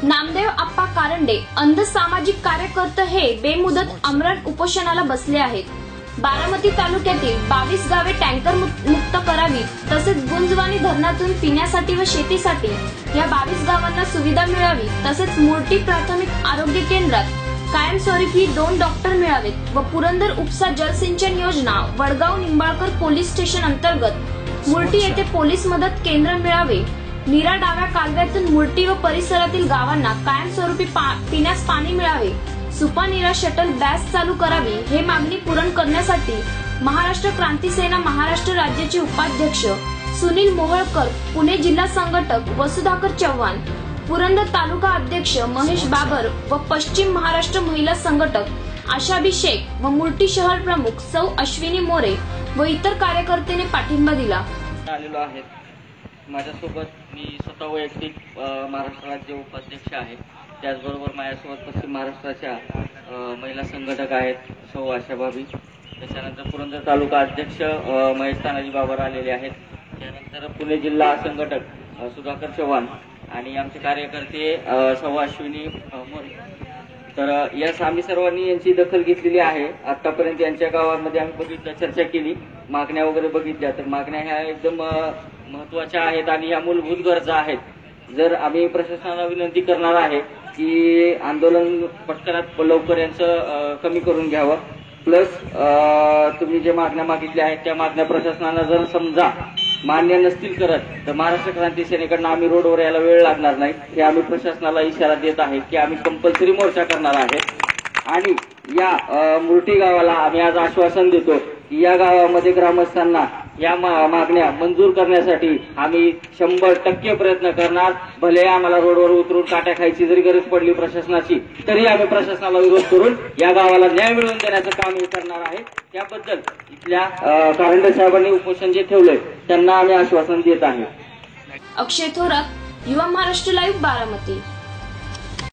नामदेव आप्पा कारंडे अंध सामाजिक कार्यकर्ते हे बेमुदत आमरण उपोषणाला बसले आहेत। बारामती तालुक्यातील 22 गावे टँकर मुक्त करावी तसेच गुंजवानी धरणातून पिण्यासाठी व शेतीसाठी या 22 गावांना सुविधा मिळावी तसेच मुर्टी प्राथमिक आरोग्य केंद्रात कायमस्वरूपी 2 डॉक्टर मिळावेत व पुरंदर उपसा जलसिंचन योजना वडगाव निंबाळकर पोलीस स्टेशन अंतर्गत मुर्टी येथे पोलीस मदत केंद्र मिळावे। नीरा डाव्या कालव्यातून मुर्टी व परिसरातील गावांना कायमस्वरूपी पिण्यास पाणी मिळावे। सुपा नीरा शटल बॅस चालू करावी हे मागणी पूर्ण करण्यासाठी महाराष्ट्र क्रांती सेना महाराष्ट्र राज्याचे उपाध्यक्ष सुनील मोहोळकर, पुणे जिल्हा संघटक वसुधाकर चव्हाण, पुरंदर तालुका अध्यक्ष महेश बाबर व पश्चिम महाराष्ट्र महिला संघटक आशाबी शेख व मुर्टी शहर प्रमुख सौ अश्विनी मोरे व इतर कार्यकर्त्यांनी पाठिंबा दिला। माझ्यासोबत मी स्वतः वैयक्तिक महाराष्ट्र राज्य उपाध्यक्ष आहे। त्याचबरोबर माझ्यासोबत पश्चिम महाराष्ट्राच्या महिला संघटक आहेत सौ आशाभाभी, त्याच्यानंतर पुरंदर तालुका अध्यक्ष महेश तानाजी बाबर आलेले आहेत, त्यानंतर पुणे जिल्हा संघटक सुधाकर चव्हाण आणि आमचे कार्यकर्ते सौ अश्विनी मोरे। तर यास आम्ही सर्वांनी यांची दखल घेतलेली आहे। आतापर्यंत यांच्या गावांमध्ये आम्ही बघितलं, चर्चा केली, मागण्या वगैरे बघितल्या, तर मागण्या ह्या एकदम महत्वाच्या आहेत आणि ह्या मूलभूत गरजा आहेत। जर आम्ही प्रशासनाला विनंती करणार आहे की आंदोलन पटकनात लवकर यांचं कमी करून घ्यावं, प्लस तुम्ही जे मागण्या मागितल्या आहेत त्या मागण्या प्रशासनाला जर समजा मान्य नसतील करत तर महाराष्ट्र क्रांती सेनेकडनं आम्ही रोडवर यायला वेळ लागणार नाही हे आम्ही प्रशासनाला इशारा देत आहे की आम्ही कंपल्सरी मोर्चा करणार आहे। आणि या मुर्टी गावाला आम्ही आज आश्वासन देतो की या गावामध्ये ग्रामस्थांना या मागण्या मंजूर करण्यासाठी आम्ही 100% प्रयत्न करणार। भले आम्हाला रोडवर उतरून काट्या खायची जरी गरज पडली प्रशासनाची तरी आम्ही प्रशासनाला विरोध करून या गावाला न्याय मिळवून देण्याचं काम करणार आहे। त्याबद्दल इथल्या कारंडे साहेबांनी उपोषण जे ठेवलंय त्यांना आम्ही आश्वासन देत आहे। अक्षय थोरात, युवा महाराष्ट्र लाईव्ह, बारामती।